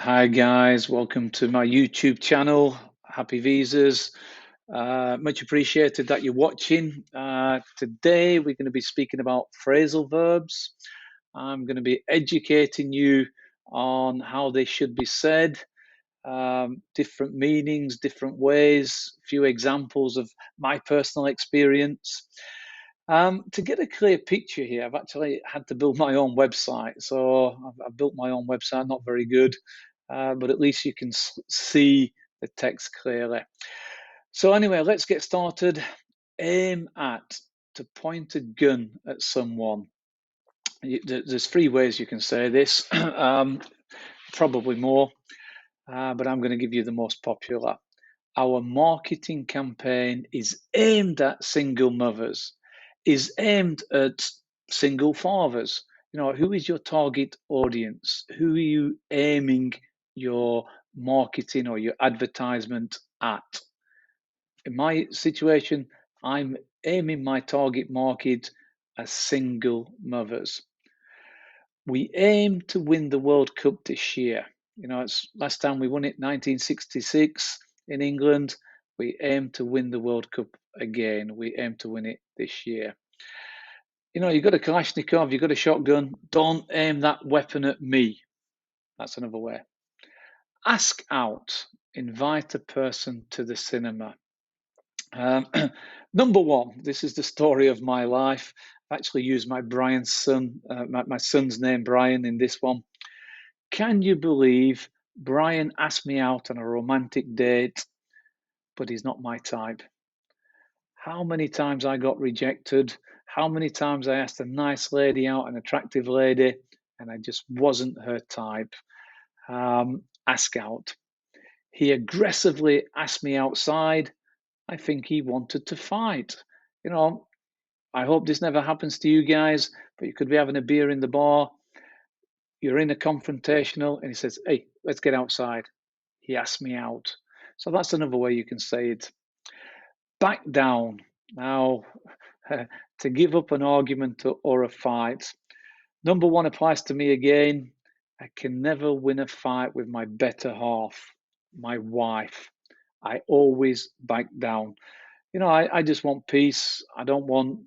Hi guys, welcome to my YouTube channel. Happy visas. Much appreciated that you're watching. Today we're going to be speaking about phrasal verbs. I'm going to be educating you on how they should be said, different meanings, different ways, a few examples of my personal experience. To get a clear picture here, I've actually had to build my own website. So I've built my own website, not very good, but at least you can see the text clearly. So anyway, let's get started. Aim at, to point a gun at someone. There's three ways you can say this, probably more, but I'm going to give you the most popular. Our marketing campaign is aimed at single mothers, is aimed at single fathers. You know, who is your target audience? Who are you aiming your marketing or your advertisement at? In my situation, I'm aiming my target market as single mothers. We aim to win the World Cup this year. You know, it's last time we won it, 1966 in England. We aim to win the World Cup again. We aim to win it this year. You know, you've got a Kalashnikov, you've got a shotgun. Don't aim that weapon at me. That's another way. Ask out. Invite a person to the cinema. Number one, this is the story of my life. I've actually used my Brian's son, my son's name, Brian, in this one. Can you believe Brian asked me out on a romantic date, but he's not my type? How many times I got rejected? How many times I asked a nice lady out, an attractive lady, and I just wasn't her type? Ask out. He aggressively asked me outside. I think he wanted to fight. You know, I hope this never happens to you guys, but you could be having a beer in the bar. You're in a confrontational, and he says, "Hey, let's get outside." He asked me out. So that's another way you can say it. Back down. Now, to give up an argument or a fight. Number one applies to me again. I can never win a fight with my better half, my wife. I always back down. You know, I just want peace. I don't want,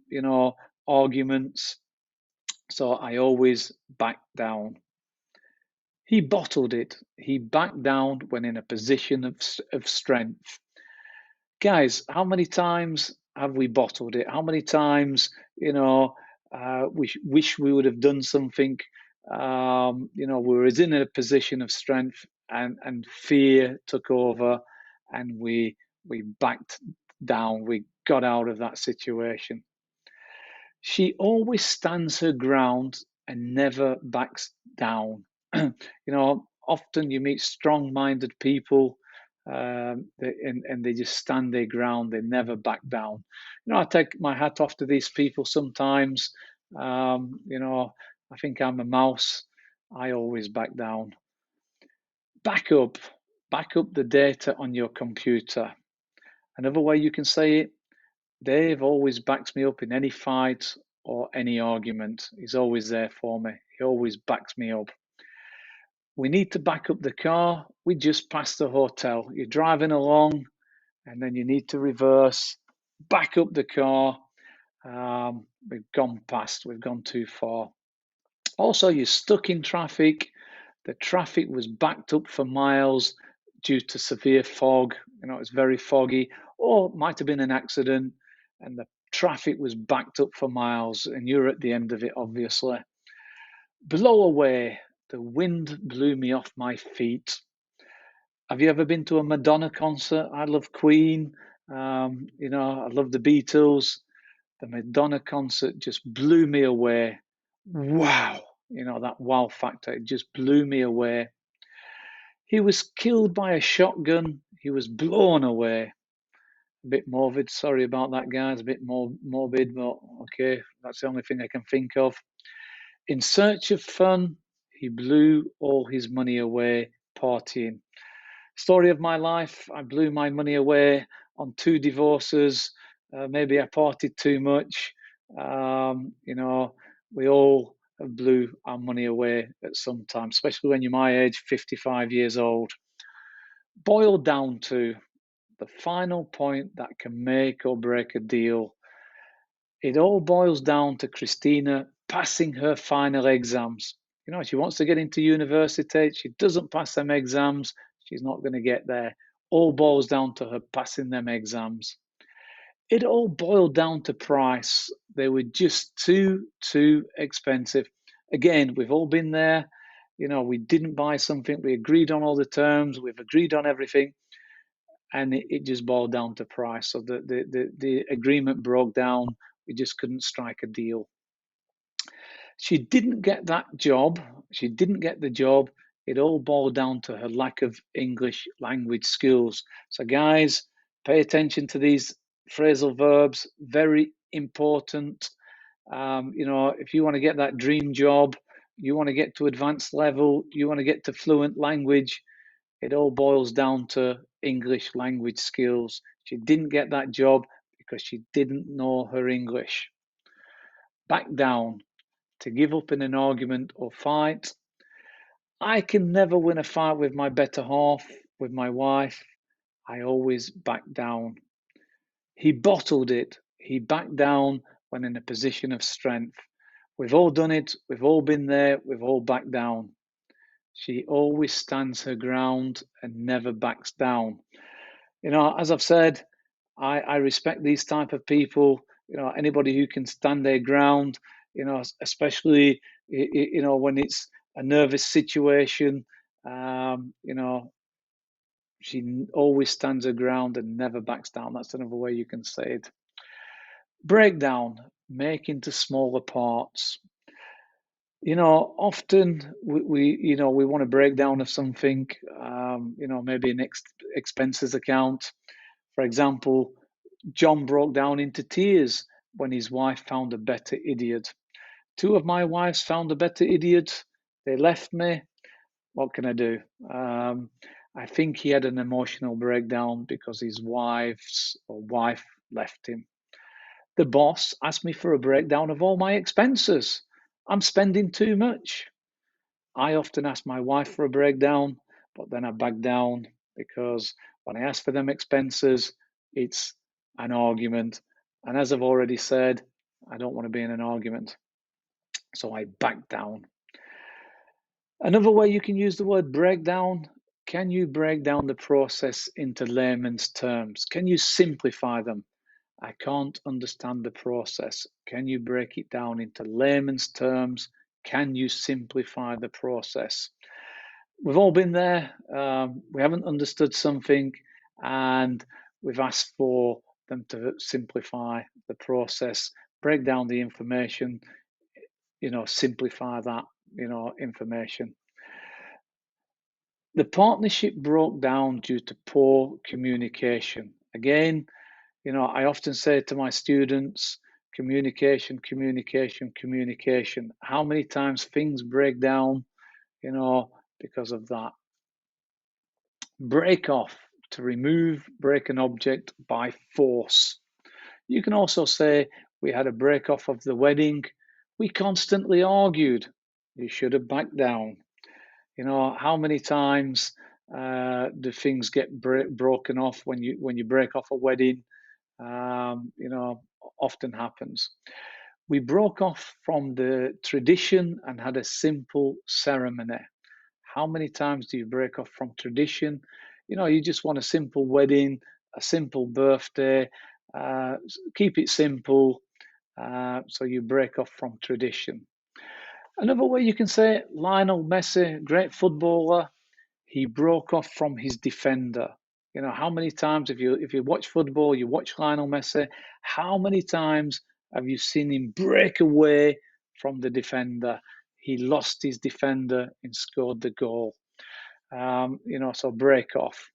arguments. So I always back down. He bottled it. He backed down when in a position of strength. Guys, how many times have we bottled it? How many times, we wish we would have done something? We were in a position of strength, and fear took over, and we backed down. We got out of that situation. She always stands her ground and never backs down. Often you meet strong-minded people, and they just stand their ground. They never back down. I take my hat off to these people sometimes. I think I'm a mouse. I always back down. Back up the data on your computer. Another way you can say it, Dave always backs me up in any fight or any argument. He's always there for me. He always backs me up. We need to back up the car. We just passed the hotel. You're driving along and then you need to reverse, back up the car. We've gone past, we've gone too far. Also, you're stuck in traffic. The traffic was backed up for miles due to severe fog. It's very foggy, or it might have been an accident and the traffic was backed up for miles and you're at the end of it, obviously. Blow away. The wind blew me off my feet. Have you ever been to a Madonna concert? I love Queen. I love the Beatles. The Madonna concert just blew me away. Wow. That wow factor, it just blew me away. He was killed by a shotgun. He was blown away. A bit morbid. Sorry about that, guys. A bit more morbid, but okay. That's the only thing I can think of. In search of fun, he blew all his money away partying. Story of my life, I blew my money away on 2 divorces. Maybe I partied too much. We all have blew our money away at some time, especially when you're my age, 55 years old. Boiled down to the final point that can make or break a deal. It all boils down to Christina passing her final exams. You know, she wants to get into university. She doesn't pass them exams. She's not going to get there. All boils down to her passing them exams. It all boiled down to price. They were just too expensive. Again, we've all been there. You know, we didn't buy something. We agreed on all the terms. We've agreed on everything. And it just boiled down to price. So the agreement broke down. We just couldn't strike a deal. She didn't get that job. She didn't get the job. It all boiled down to her lack of English language skills. So, guys, pay attention to these phrasal verbs. Very important. You know, if you want to get that dream job, you want to get to advanced level, you want to get to fluent language, it all boils down to English language skills. She didn't get that job because she didn't know her English. Back down. To give up in an argument or fight. I can never win a fight with my better half, with my wife. I always back down. He bottled it. He backed down when in a position of strength. We've all done it. We've all been there. We've all backed down. She always stands her ground and never backs down. You know, as I've said, I respect these type of people. You know, anybody who can stand their ground. You know, especially you know when it's a nervous situation. You know, she always stands her ground and never backs down. That's another way you can say it. Breakdown, make into smaller parts. You know, often we you know we want a breakdown of something. You know, maybe an expenses account. For example, John broke down into tears when his wife found a better idiot. Two of my wives found a better idiot. They left me. What can I do? I think he had an emotional breakdown because his wife left him. The boss asked me for a breakdown of all my expenses. I'm spending too much. I often ask my wife for a breakdown, but then I back down because when I ask for them expenses, it's an argument. And as I've already said, I don't want to be in an argument. So I back down. Another way you can use the word breakdown, can you break down the process into layman's terms? Can you simplify them? I can't understand the process. Can you break it down into layman's terms? Can you simplify the process? We've all been there. We haven't understood something and we've asked for them to simplify the process, break down the information, you know, simplify that, you know, information. The partnership broke down due to poor communication. Again, you know, I often say to my students, communication, communication, communication. How many times things break down, you know, because of that. Break off, to remove, break an object by force. You can also say, we had a break off of the wedding. We constantly argued. You should have backed down. You know, how many times do things get broken off when you break off a wedding? You know, often happens. We broke off from the tradition and had a simple ceremony. How many times do you break off from tradition? You know, you just want a simple wedding, a simple birthday, keep it simple. So you break off from tradition. Another way you can say it, Lionel Messi, great footballer, he broke off from his defender. You know, how many times if you watch football, you watch Lionel Messi, how many times have you seen him break away from the defender? He lost his defender and scored the goal. You know, so break off.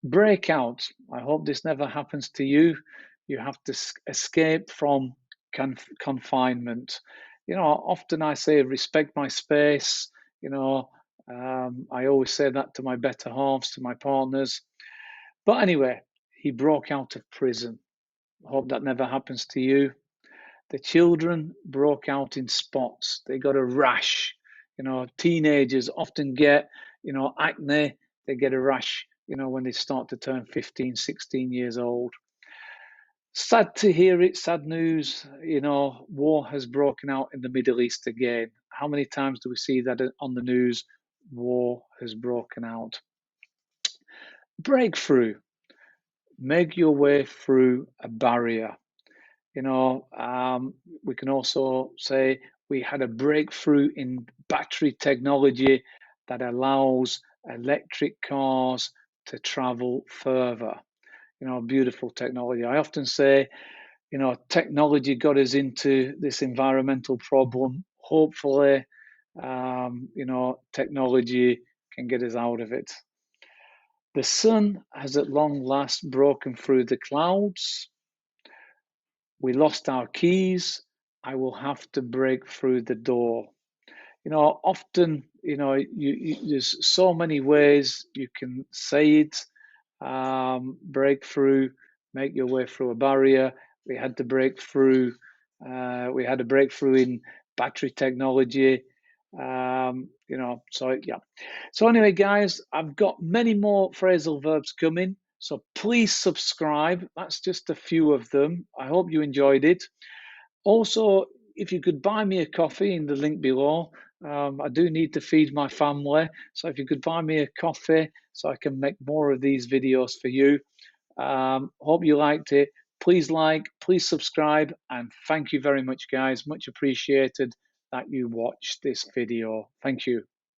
Break out. I hope this never happens to you. You have to escape from confinement. You know, often I say respect my space. You know, I always say that to my better halves, to my partners. But anyway, he broke out of prison. I hope that never happens to you. The children broke out in spots. They got a rash. You know, teenagers often get, acne. They get a rash, when they start to turn 15, 16 years old. Sad to hear it, sad news. War has broken out in the Middle East again. How many times do we see that on the news? War has broken out. Breakthrough. Make your way through a barrier. We can also say we had a breakthrough in battery technology that allows electric cars to travel further. Beautiful technology. I often say, technology got us into this environmental problem. Hopefully, technology can get us out of it. The sun has at long last broken through the clouds. We lost our keys. I will have to break through the door. Often, there's so many ways you can say it. Break through, make your way through a barrier. We had to break through. We had a breakthrough in battery technology. So yeah. So anyway, guys, I've got many more phrasal verbs coming. So please subscribe. That's just a few of them. I hope you enjoyed it. Also, if you could buy me a coffee in the link below, I do need to feed my family. So if you could buy me a coffee so I can make more of these videos for you. Hope you liked it. Please like, please subscribe, and thank you very much, guys. Much appreciated that you watched this video. Thank you.